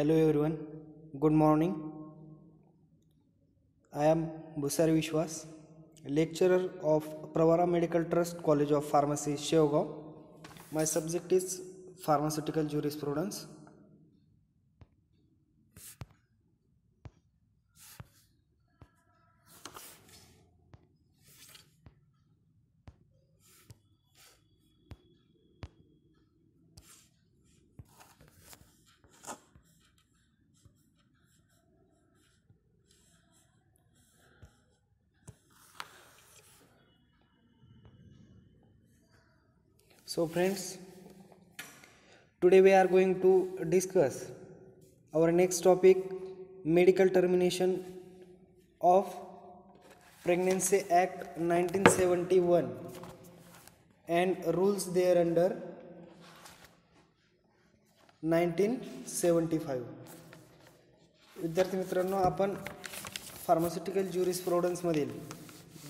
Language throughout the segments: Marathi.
Hello everyone, good morning. I am Busari Vishwas, lecturer of Pravara Medical Trust College of Pharmacy, Sheogaon. My subject is Pharmaceutical Jurisprudence. So friends, today we are going to discuss our next topic, medical termination of Pregnancy Act 1971 and rules thereunder 1975. विद्यार्थी मित्रांनो, आपण फार्मास्युटिकल ज्युरिस्प्रुडन्स मधील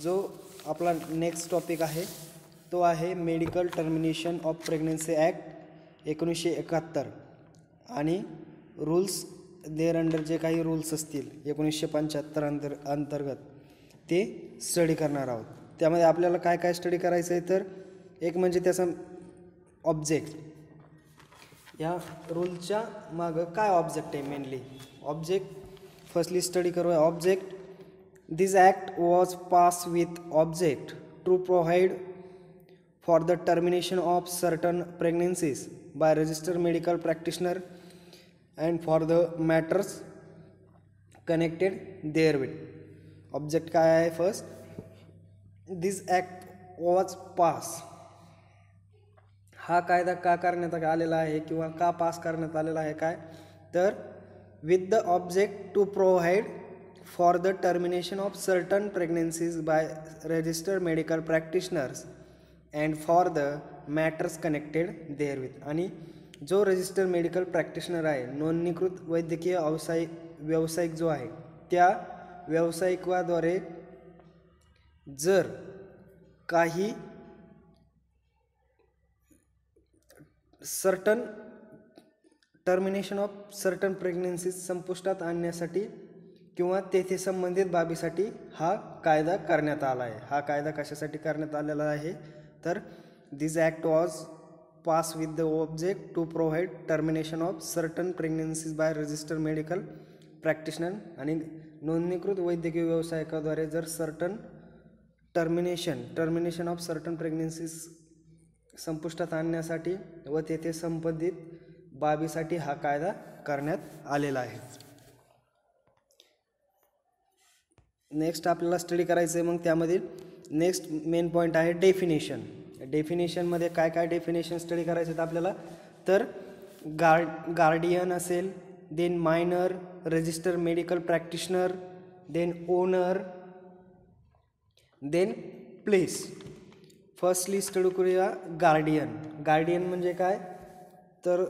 जो आपला नेक्स्ट टॉपिक आहे तो आहे medical termination of pregnancy act 1971 आणि रूल्स देअर अंडर जे काही रूल्स असतील 1975 अंतर्गत ते स्टडी करणार आहोत. त्यामध्ये आपल्याला काय काय स्टडी करायचं आहे तर एक म्हणजे त्याचा ऑब्जेक्ट, या रूलच्या मागं काय ऑब्जेक्ट आहे. मेनली ऑब्जेक्ट फर्स्टली स्टडी करूया. Object, this act was pass with object to provide for the termination of certain pregnancies by registered medical practitioner and for the matters connected therewith. Object काय आहे first, this act was pass. हा कायदा का करण्यात आलेला आहे किंवा का पास करण्यात आलेला आहे काय तर with the object to provide for the termination of certain pregnancies by registered medical practitioners and for the matters connected therewith. आणि जो रजिस्टर्ड मेडिकल प्रॅक्टिशनर आहे, नोंदणीकृत वैद्यकीय व्यावसायिक जो आहे, त्या व्यावसायिकाद्वारे जर काही certain termination of certain pregnancies संपुष्टात आणण्यासाठी किंवा तेथे संबंधित बाबीसाठी हा कायदा करण्यात आला आहे. हा कायदा कशासाठी करण्यात आलेला आहे तर this act was pass with the object to provide termination of certain pregnancies by registered medical practitioner आणि नोंदणीकृत वैद्यकीय व्यावसायिकाद्वारे जर certain termination of certain pregnancies संपुष्टात आणण्यासाठी व तेथे संबंधित बाबीसाठी हा कायदा करण्यात आलेला आहे. नेक्स्ट आपल्याला स्टडी करायचं आहे. मग त्यामध्ये नेक्स्ट मेन पॉईंट आहे डेफिनेशन. डेफिनेशनमध्ये काय काय डेफिनेशन स्टडी करायचे आहेत आपल्याला तर गार्डियन असेल, then minor, registered medical practitioner, then owner, then place. Firstly study करूया गार्डियन. गार्डियन म्हणजे काय तर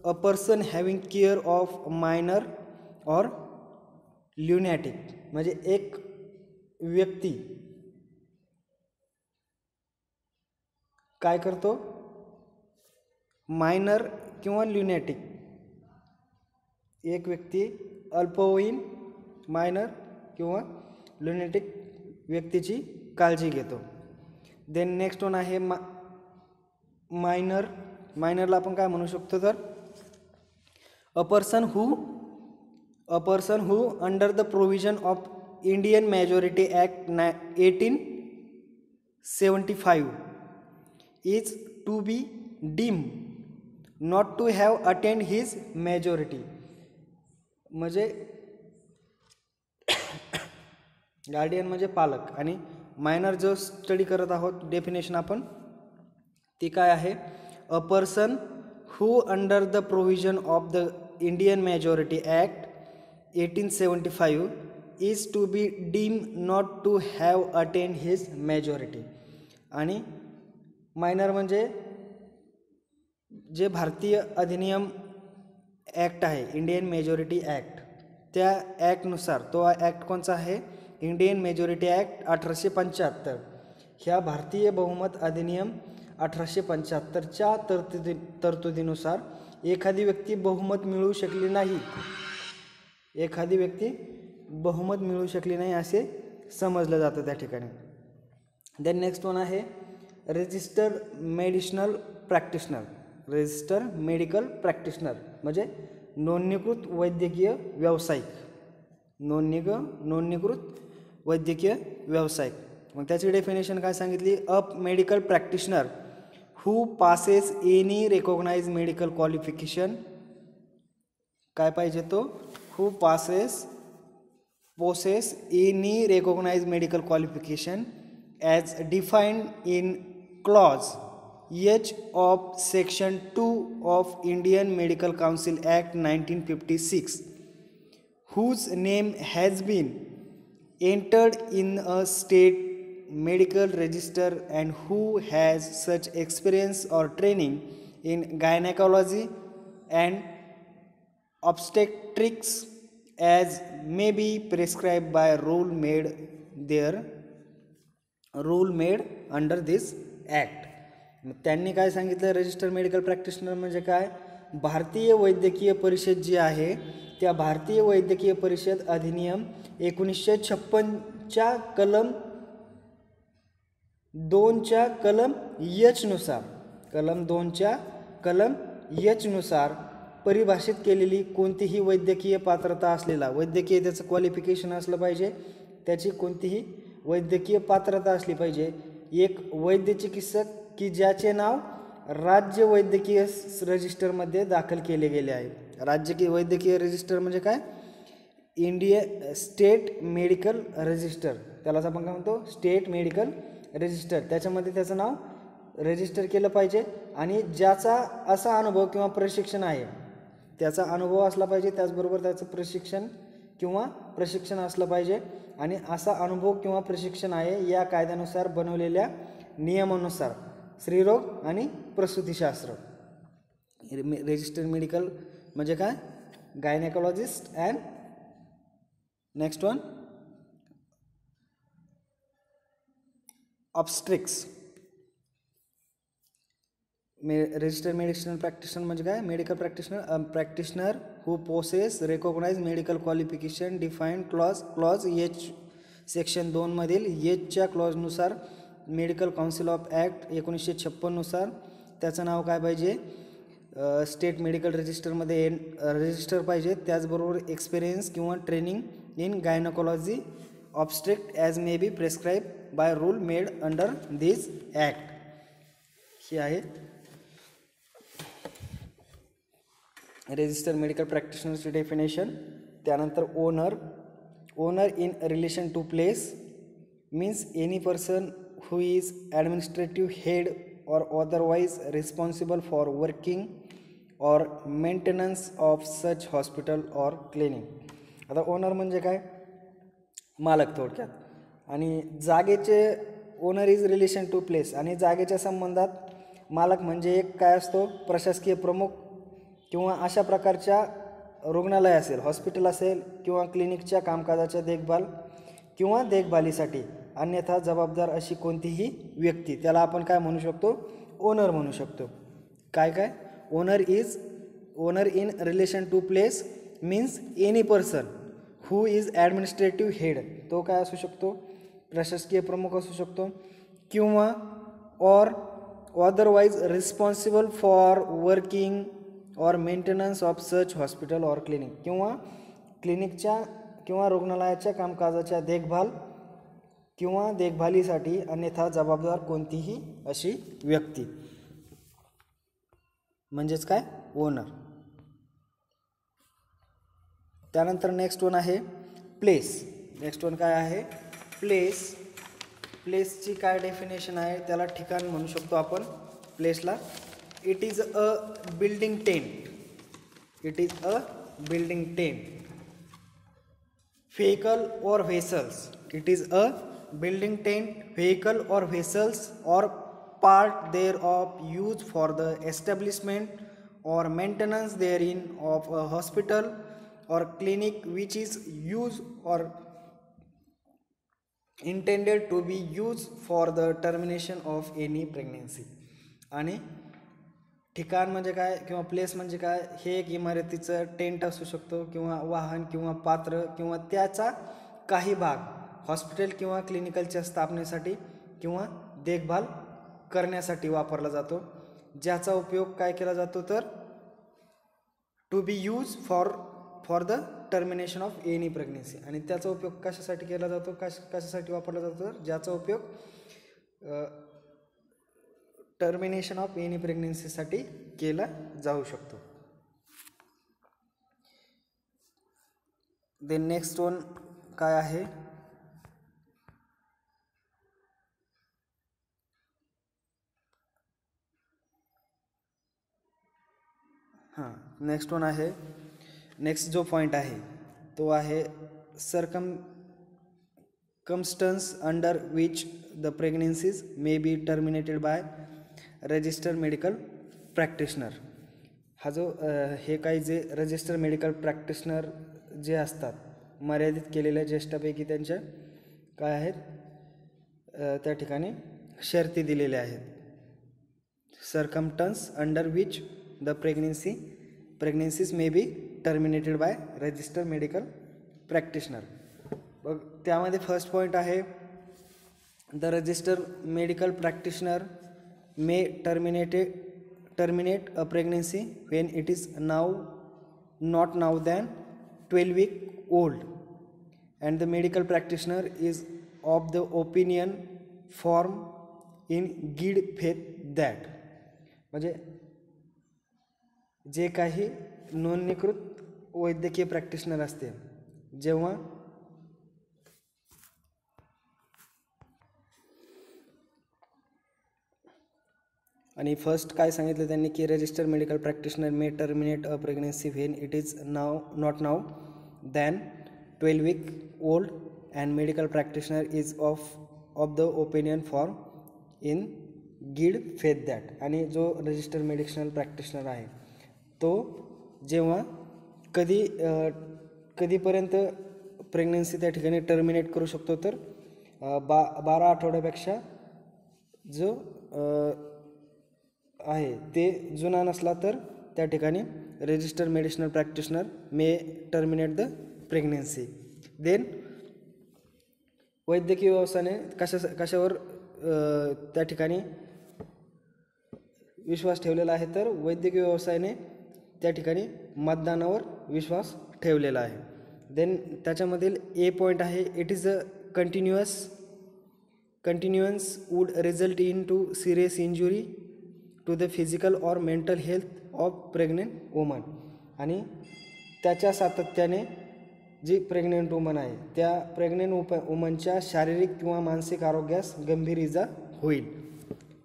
a person having care of minor or lunatic, म्हणजे एक व्यक्ती काय करतो, मायनर किंवा ल्युनॅटिक, एक व्यक्ती अल्पवयीन मायनर किंवा ल्युनॅटिक व्यक्तीची काळजी घेतो. देन नेक्स्ट वन आहे मायनर. मायनरला आपण काय म्हणू शकतो तर a person who under the provision of Indian majority act 1875 is to be deemed not to have attained his majority. म्हणजे गार्डियन म्हणजे पालक आणि मायनर जो स्टडी करत आहोत डेफिनेशन आपण ती काय आहे, a person who under the provision of the Indian majority act 1875 is to be deemed not to have attained his majority. आणि मायनर म्हणजे जे भारतीय अधिनियम ॲक्ट आहे, इंडियन मेजॉरिटी ॲक्ट, त्या ॲक्टनुसार, तो ॲक्ट कोणचा आहे, इंडियन मेजॉरिटी ॲक्ट 1875. ह्या भारतीय बहुमत अधिनियम 1875च्या तरतुदीनुसार एखादी व्यक्ती बहुमत मिळवू शकली नाही असे समजलं जातं त्या ठिकाणी. देन नेक्स्ट वन आहे रजिस्टर्ड मेडिकल प्रॅक्टिशनर म्हणजे नोंदणीकृत वैद्यकीय व्यावसायिक. मग त्याची डेफिनेशन काय सांगितली? A medical practitioner who passes any recognise medical qualification. काय पाहिजे तो? Who possess any recognise medical qualification as defined in clause H of Section 2 of Indian Medical Council Act 1956, whose name has been entered in a state medical register and who has such experience or training in gynecology and obstetrics as may be prescribed by rule made under this act. त्यांनी काय सांगितलं? रजिस्टर्ड मेडिकल प्रॅक्टिशनर म्हणजे काय? भारतीय वैद्यकीय परिषद जी आहे त्या भारतीय वैद्यकीय परिषद अधिनियम 1956च्या कलम 2च्या कलम H नुसार परिभाषित केलेली कोणतीही वैद्यकीय पात्रता असलेला, वैद्यकीय त्याचं क्वालिफिकेशन असलं पाहिजे, त्याची कोणतीही वैद्यकीय पात्रता असली पाहिजे, एक वैद्य चिकित्सक की ज्याचे नाव राज्य वैद्यकीय रजिस्टरमध्ये दाखल केले गेले आहे. वैद्यकीय रजिस्टर म्हणजे काय? स्टेट मेडिकल रजिस्टर, त्यालाच आपण काय म्हणतो? State medical register. त्याच्यामध्ये त्याचं नाव रजिस्टर केलं पाहिजे आणि ज्याचा असा अनुभव किंवा प्रशिक्षण आहे त्याचा अनुभव असला पाहिजे, त्याचबरोबर त्याचं प्रशिक्षण असलं पाहिजे. आणि असा अनुभव किंवा प्रशिक्षण आहे या कायद्यानुसार बनवलेल्या नियमानुसार स्त्रीरोग आणि प्रसूतीशास्त्र. रजिस्टर्ड मेडिकल म्हणजे काय? Gynaecologist and next one obstetrics. Registered medicinal practitioner म्हणजे काय? Medical practitioner who possess recognise medical qualification defined clause H section 2 मधील Hच्या क्लॉजनुसार मेडिकल काउन्सिल ऑफ ॲक्ट 1956 नुसार त्याचं नाव काय पाहिजे? स्टेट मेडिकल रजिस्टरमध्ये रजिस्टर पाहिजे. त्याचबरोबर एक्सपिरियन्स किंवा training in gynaecology obstetric as may be prescribe by rule made under this act. ही आहे रजिस्टर्ड मेडिकल प्रॅक्टिशनरची डेफिनेशन. त्यानंतर owner in relation to place means any person who is administrative head or otherwise responsible for working or maintenance of such hospital or clinic. आता ओनर म्हणजे काय? मालक थोडक्यात. आणि जागेचे owner is relation to place आणि जागेच्या संबंधात मालक म्हणजे एक काय असतो? प्रशासकीय प्रमुख किंवा अशा प्रकारच्या रुग्णालय असेल, हॉस्पिटल असेल किंवा क्लिनिकच्या कामकाजाच्या देखभालीसाठी अन्यथा जबाबदार अशी कोणतीही व्यक्ती, त्याला आपण काय म्हणू शकतो? ओनर म्हणू शकतो. काय? Owner in relation to place means any person who is administrative head. तो काय असू शकतो? प्रशासकीय प्रमुख असू शकतो किंवा or otherwise responsible for working or maintenance of such hospital or clinic, किंवा क्लिनिकच्या किंवा रुग्णालयाच्या कामकाजाच्या देखभालीसाठी अन्यथा जबाबदार कोणतीही अशी व्यक्ती म्हणजेच काय? ओनर. त्यानंतर नेक्स्ट वन आहे प्लेस. नेक्स्ट वन काय आहे? प्लेसची काय डेफिनेशन आहे? त्याला ठिकाण म्हणू शकतो आपण प्लेसला. It is a building tent vehicle or vessels. It is a building tent, vehicle or vessels or part thereof used for the establishment or maintenance therein of a hospital or clinic which is used or intended to be used for the termination of any pregnancy. आणि ठिकाण म्हणजे काय किंवा प्लेस म्हणजे काय, हे एक इमारतीचं टेंट असू शकतो किंवा वाहन किंवा पात्र किंवा त्याचा काही भाग हॉस्पिटल किंवा क्लिनिकलच्या स्थापनेसाठी किंवा देखभाल करण्यासाठी वापरला जातो, ज्याचा उपयोग काय केला जातो तर to be use for the termination of any pregnancy. आणि त्याचा उपयोग कशासाठी केला जातो, कशासाठी वापरला जातो तर ज्याचा उपयोग टर्मिनेशन ऑफ एनी प्रेग्नेन्सीसाठी केला जाऊ शकतो. देन नेक्स्ट वन काय आहे, नेक्स्ट वन आहे, नेक्स्ट जो पॉईंट आहे तो आहे circumstances under which the pregnancies may be terminated by registered medical practitioner. हा जो हे काही जे रजिस्टर मेडिकल प्रॅक्टिशनर जे असतात मर्यादित केलेल्या ज्येष्ठापैकी त्यांच्या काय आहेत त्या ठिकाणी शर्ती दिलेल्या आहेत. Circumstances under which the pregnancies may be terminated by register medical practitioner. बघ त्यामध्ये फर्स्ट पॉईंट आहे, the register medical practitioner may terminate a pregnancy when it is not now than 12 weeks old and the medical practitioner is of the opinion formed in good faith that. म्हणजे जे काही नोंदणीकृत वैद्यकीय प्रॅक्टिशनर असते जेव्हा आणि फर्स्ट काय सांगितलं त्यांनी की register medical practitioner may terminate a pregnancy when it is not now than 12 weeks old and medical practitioner is of the opinion form in good faith that. आणि जो रजिस्टर मेडिकल प्रॅक्टिशनर आहे तो जेव्हा कधीपर्यंत प्रेग्नेन्सी त्या ठिकाणी टर्मिनेट करू शकतो तर 12 आठवड्यापेक्षा जो आहे ते जुना नसला तर त्या ठिकाणी register medicinal practitioner may terminate the pregnancy. Then वैद्यकीय व्यवसायाने कशावर त्या ठिकाणी विश्वास ठेवलेला आहे तर वैद्यकीय व्यवसायाने त्या ठिकाणी मतदानावर विश्वास ठेवलेला आहे. देन त्याच्यामधील ए पॉईंट आहे, it is a continuance would result into serious injury to the physical or mental health of pregnant woman. आणि त्याच्या सातत्याने जी प्रेग्नेंट वुमन आहे त्या प्रेग्नेंट वुमनच्या शारीरिक किंवा मानसिक आरोग्यास गंभीर इजा होईल.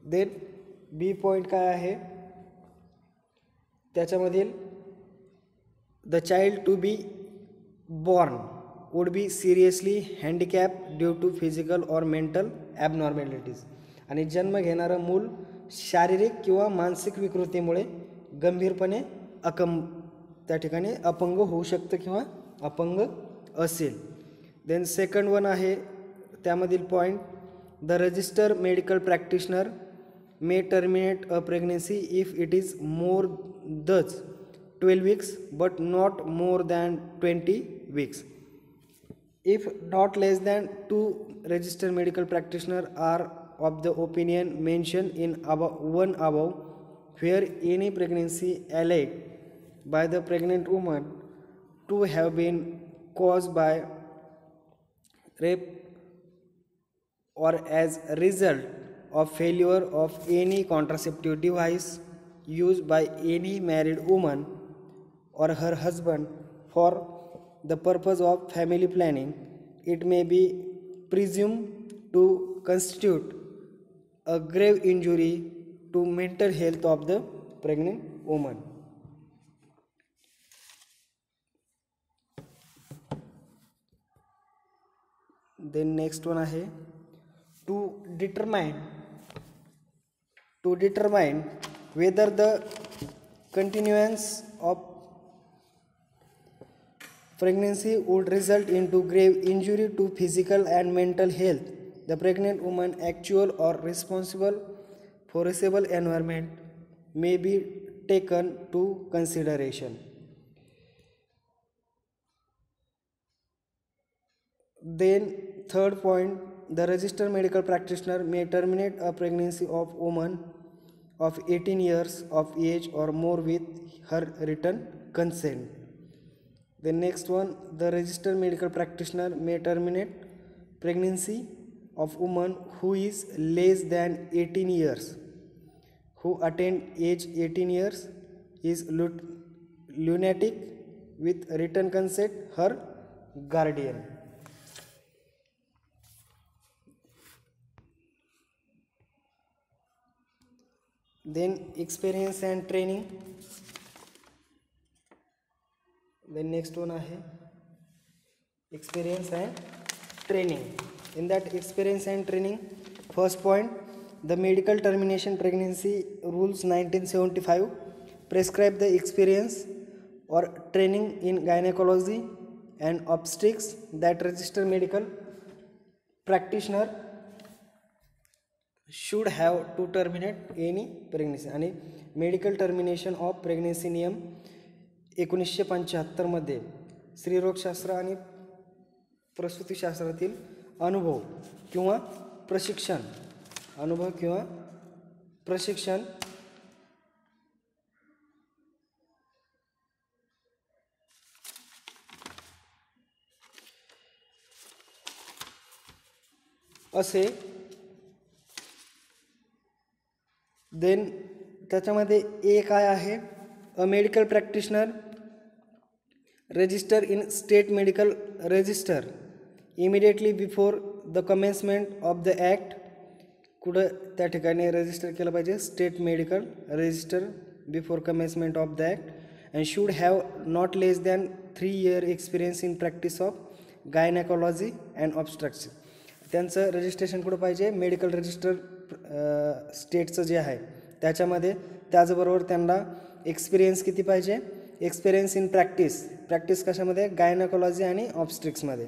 देन बी पॉईंट काय आहे त्याच्यामधील, the child to be born would be seriously handicapped due to physical or mental abnormalities. आणि जन्म घेणारं मूल शारीरिक किंवा मानसिक विकृतीमुळे गंभीरपणे त्या ठिकाणी अपंग होऊ शकतं किंवा अपंग असेल. देन सेकंड वन आहे त्यामधील point, the register medical practitioner may terminate a pregnancy if it is more than 12 weeks but not more than 20 weeks. If not less than 2 registered medical practitioners are of the opinion mentioned in above, where any pregnancy alleged by the pregnant woman to have been caused by rape or as a result of failure of any contraceptive device used by any married woman or her husband for the purpose of family planning, it may be presumed to constitute a grave injury to mental health of the pregnant woman. Then next one आहे, to determine whether the continuance of pregnancy would result into grave injury to physical and mental health, the pregnant woman actual or responsible foreseeable environment may be taken to consideration. Then third point, the registered medical practitioner may terminate a pregnancy of woman of 18 years of age or more with her written consent. The next one, the registered medical practitioner may terminate pregnancy of woman who is less than 18 years, who attained age 18 years, is lunatic with written consent her guardian. Then experience and training. The next one आहे experience and training. In that experience and training, first point, the medical termination pregnancy rules 1975 prescribe the experience or training in gynecology and obstetrics that registered medical practitioner should have to terminate any pregnancy. आणि मेडिकल टर्मिनेशन ऑफ प्रेग्नेन्सी नियम 1975 मध्ये स्त्रीरोगशास्त्र आणि प्रसूतीशास्त्रातील अनुभव किंवा प्रशिक्षण असे. देन त्याच्यामध्ये ए काय आहे, a medical practitioner register in state medical register immediately before the commencement of the act. कुठं त्या ठिकाणी रजिस्टर केलं पाहिजे, state medical register before commencement of the act, and should have not less than 3 year experience in practice of gynaecology and obstruction. त्यांचं रजिस्ट्रेशन कुठं पाहिजे, मेडिकल रजिस्टर स्टेटचं जे आहे त्याच्यामध्ये. त्याचबरोबर त्यांना एक्सपिरियन्स किती पाहिजे, एक्सपिरियन्स इन प्रॅक्टिस कशामध्ये, गायनेकॉलॉजी आणि ऑब्स्ट्रिक्समध्ये.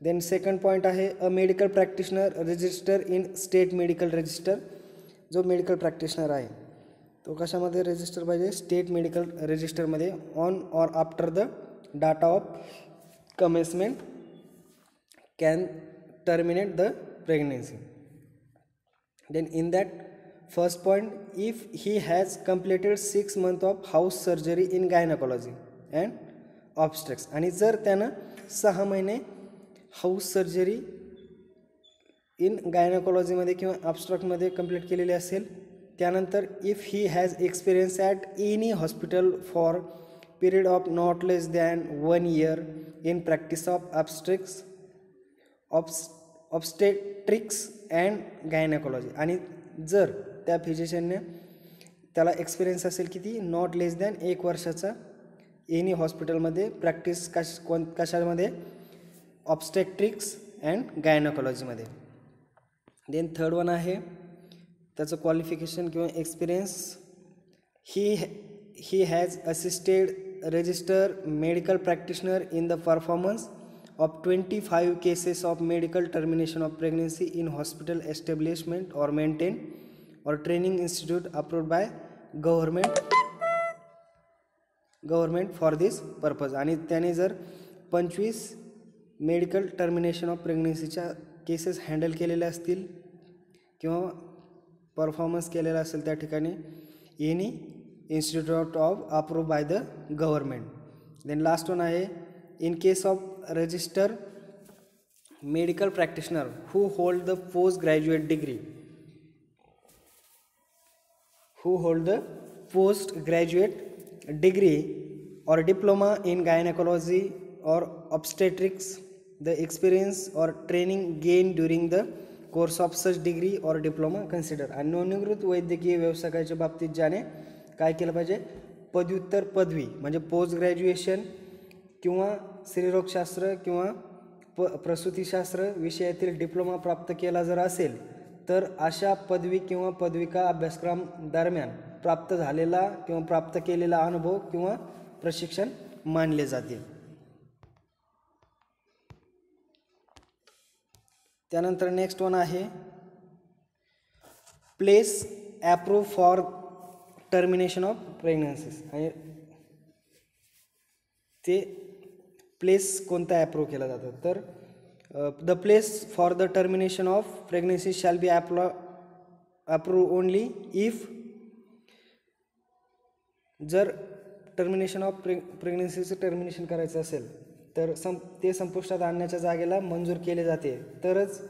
देन सेकंड पॉईंट आहे, a medical practitioner register in state medical register. जो मेडिकल प्रॅक्टिशनर आहे तो कशामध्ये रजिस्टर पाहिजे, स्टेट मेडिकल रजिस्टरमध्ये, on or after the data of commencement can terminate the pregnancy. Then in that first point, if he has completed 6 months of house surgery in gynecology and obstetrics, आणि जर त्यानं 6 महिने हाऊस सर्जरी इन गायनेकॉलॉजीमध्ये किंवा ऑब्स्ट्रक्टमध्ये कंप्लीट केलेली असेल, त्यानंतर if he has experience at any hospital for period of not less than 1 year in practice of obstetrics and gynaecology. आणि जर त्या फिजिशियनने त्याला एक्सपिरियन्स असेल किती, नॉट लेस दॅन 1 वर्षाचा एनी हॉस्पिटलमध्ये प्रॅक्टिस कशामध्ये, ऑब्स्टेट्रिक्स अँड गायनेकॉलॉजीमध्ये. देन थर्ड वन आहे त्याचं क्वालिफिकेशन किंवा experience, he has assisted register medical practitioner in the performance of 25 cases of medical termination of pregnancy in hospital establishment or maintained or training institute approved by government for this purpose. आणि त्याने जर 25 मेडिकल टर्मिनेशन ऑफ प्रेग्नेन्सीच्या केसेस हँडल केलेल्या असतील किंवा परफॉर्मन्स केलेला असेल त्या ठिकाणी, any institute of approved by the government. Then last one आहे, in case of registered medical practitioner who hold the postgraduate degree or diploma in gynecology or obstetrics, the experience or training gained during the course of such degree or diploma consider. आणि नोंदणीकृत वैद्यकीय व्यवसायाच्या बाबतीत ज्याने काय केलं पाहिजे, पदव्युत्तर पदवी म्हणजे पोस्ट ग्रॅज्युएशन किंवा स्त्रीरोगशास्त्र किंवा प्रसूतीशास्त्र विषयातील डिप्लोमा प्राप्त केला जर असेल, तर अशा पदवी किंवा पदविका अभ्यासक्रम दरम्यान प्राप्त झालेला किंवा प्राप्त केलेला अनुभव किंवा प्रशिक्षण मानले जाते. त्यानंतर नेक्स्ट वन आहे, place approve for termination of pregnancies. आणि ते प्लेस कोणता अप्रूव्ह केला जातं, तर the place for the termination of pregnancy shall be approve only if, जर टर्मिनेशन ऑफ प्रेग्नन्सीचं टर्मिनेशन करायचं असेल तर ते संपुष्टात आणण्याच्या जागेला मंजूर केले जाते तरच.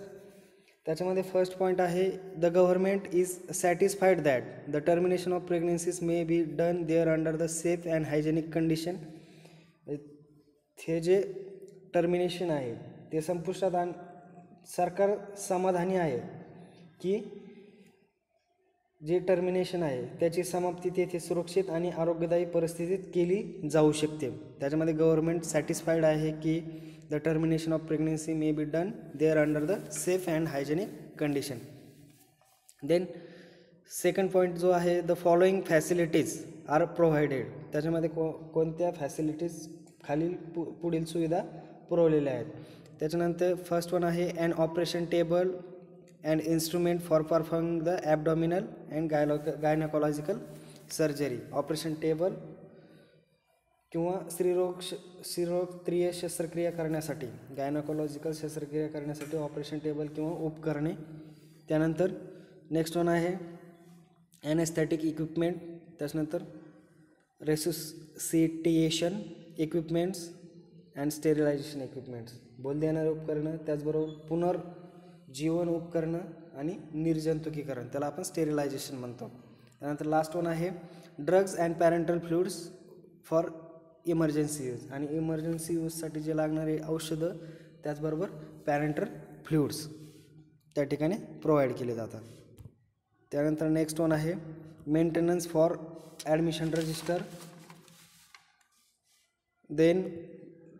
त्याच्यामध्ये फर्स्ट पॉईंट आहे the government is satisfied that the termination of pregnancies may be done there under the safe and hygienic condition. हे जे टर्मिनेशन आहे ते संपुष्टात सरकार समाधानी आहे की जे टर्मिनेशन आहे त्याची समाप्ती तेथे सुरक्षित आणि आरोग्यदायी परिस्थितीत केली जाऊ शकते. त्याच्यामध्ये गव्हर्नमेंट सॅटिस्फाईड आहे की the termination of pregnancy may be done there under the safe and hygienic condition. Then second point जो आहे the following facilities are provided. त्याच्यामध्ये कोणत्या फॅसिलिटीज खालील पुढील सुविधा पुरवलेल्या आहेत. त्याच्यानंतर फर्स्ट वन आहे an operation table and instrument for performing the abdominal and gynaecological surgery. Operation table किंवा स्त्रीरोगक्रिय शस्त्रक्रिया करण्यासाठी, गायनॅकोलॉजिकल शस्त्रक्रिया करण्यासाठी ऑपरेशन टेबल किंवा उपकरणे. त्यानंतर नेक्स्ट वन आहे ॲनेस्थेटिक इक्विपमेंट. त्याच्यानंतर रेसुसिटेशन इक्विपमेंट्स अँड स्टेरिलायझेशन इक्विपमेंट्स, बोल देणारे उपकरणं, त्याचबरोबर पुनर्जीवन उपकरणं आणि निर्जंतुकीकरण, त्याला आपण स्टेरिलायझेशन म्हणतो. त्यानंतर लास्ट वन आहे drugs and parental fluids for emergency use. आणि इमर्जन्सी यूजसाठी जे लागणारे औषधं त्याचबरोबर पॅरेंटल फ्लुइड्स त्या ठिकाणी प्रोव्हाइड केले जातात. त्यानंतर नेक्स्ट वन आहे maintenance for admission register. Then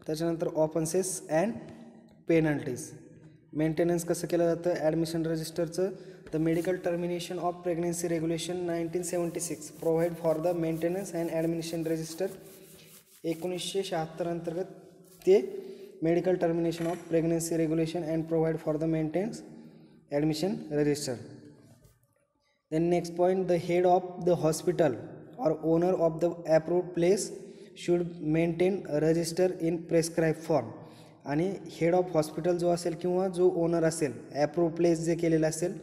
त्याच्यानंतर ऑफेन्सेस अँड पेनल्टीज. मेंटेनन्स कसं केलं जातं ॲडमिशन रजिस्टरचं, the medical termination of pregnancy regulation 1976 provide for the maintenance and admission register. 1976 अंतर्गत ते medical termination of pregnancy regulation and provide for the maintenance admission register. Then next point, the head of the hospital or owner of the approved place should maintain a register in prescribed form. आणि हेड ऑफ हॉस्पिटल जो असेल किंवा जो ओनर असेल ॲप्रूव्ह प्लेस जे केलेलं असेल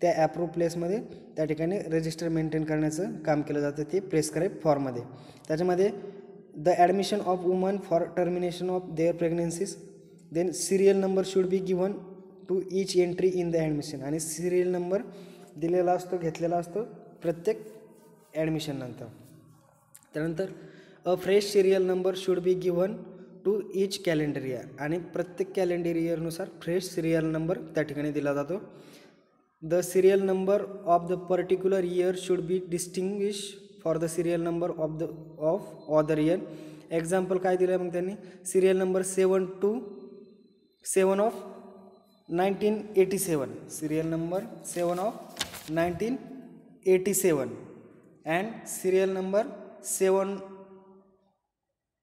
त्या ॲप्रूव्ह प्लेसमध्ये त्या ठिकाणी रजिस्टर मेंटेन करण्याचं काम केलं जातं ते प्रेस्क्राईब फॉर्ममध्ये. त्याच्यामध्ये the admission of woman for termination of their pregnancies. Then serial number should be given to each entry in the admission. आणि सिरियल नंबर दिलेला असतो, घेतलेला असतो प्रत्येक ॲडमिशन नंतर. त्यानंतर a fresh serial number should be given to each calendar year. आणि प्रत्येक कॅलेंडर इयरनुसार फ्रेश सिरियल नंबर त्या ठिकाणी दिला जातो. The serial number of the particular year should be distinguish for the serial number of other year. Example काय दिलं मग त्यांनी, serial number 7 to 7 of 1987, serial number 7 of 1987 and serial number 7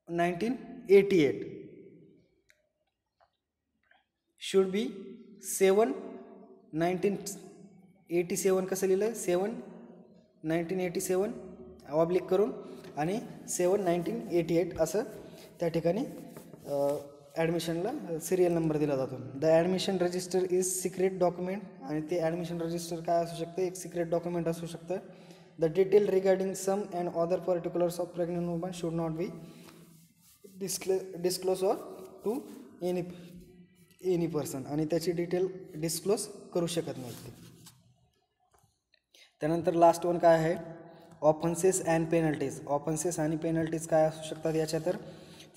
1988 should be 7 1987 कसं लिहिलं 7 1987 ऑब्लिक करून आणि 7 1988 असं त्या ठिकाणी ॲडमिशनला सिरियल नंबर दिला जातो. The admission register is secret document. आणि ते ॲडमिशन रजिस्टर काय असू शकतं, एक सिक्रेट डॉक्युमेंट असू शकतं. The detail regarding some and other particulars of pregnant woman should not be disclose or to any person. आणि त्याची डिटेल डिस्क्लोज करू शकत नाही ते. त्यानंतर लास्ट वन काय आहे, ऑफेन्सेस अँड पेनल्टीज. ऑफेन्सेस आणि पेनल्टीज काय असू शकतात याच्या, तर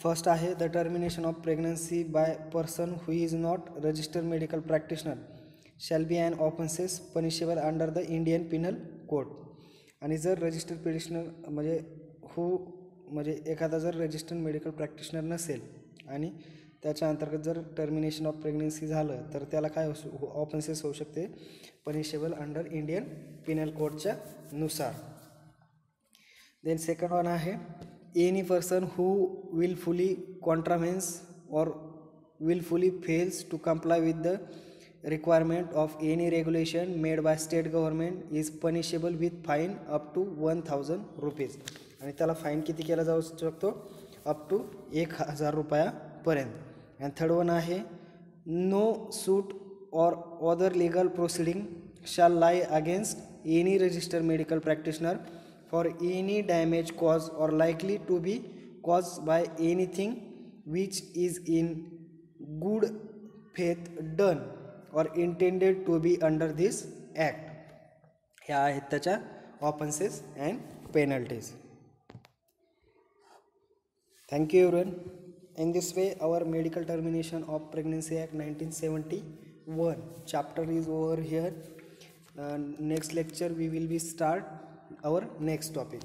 फर्स्ट आहे the termination of pregnancy by person who is not registered medical practitioner shall be and offences punishable under the Indian Pinal code. आणि जर रजिस्टर्ड पेडिशनर म्हणजे एखादा जर रजिस्टर्ड मेडिकल प्रॅक्टिशनर नसेल आणि त्याच्या अंतर्गत जर टर्मिनेशन ऑफ प्रेग्नन्सी झालं तर त्याला काय ऑफेन्सेस होऊ शकते, पनिशेबल अंडर इंडियन पिनल कोडच्या नुसार. देन सेकंड वन आहे एनी पर्सन हू विलफुली कॉन्ट्राव्हेन्स और willfully fails to comply with the requirement of any regulation made by state government is punishable with fine up to 1000 rupees. आणि त्याला फाईन किती केला जाऊ शकतो? अप टू 1000 रुपयापर्यंत. अँड थर्ड वन आहे no suit or other legal proceeding shall lie against any registered medical practitioner for any damage caused or likely to be caused by anything which is in good faith done or intended to be under this act. ह्या आहेत त्याच्या offences and penalties. Thank you everyone. In this way our medical termination of pregnancy act 1971 chapter is over here. Next lecture we will be start our next topic.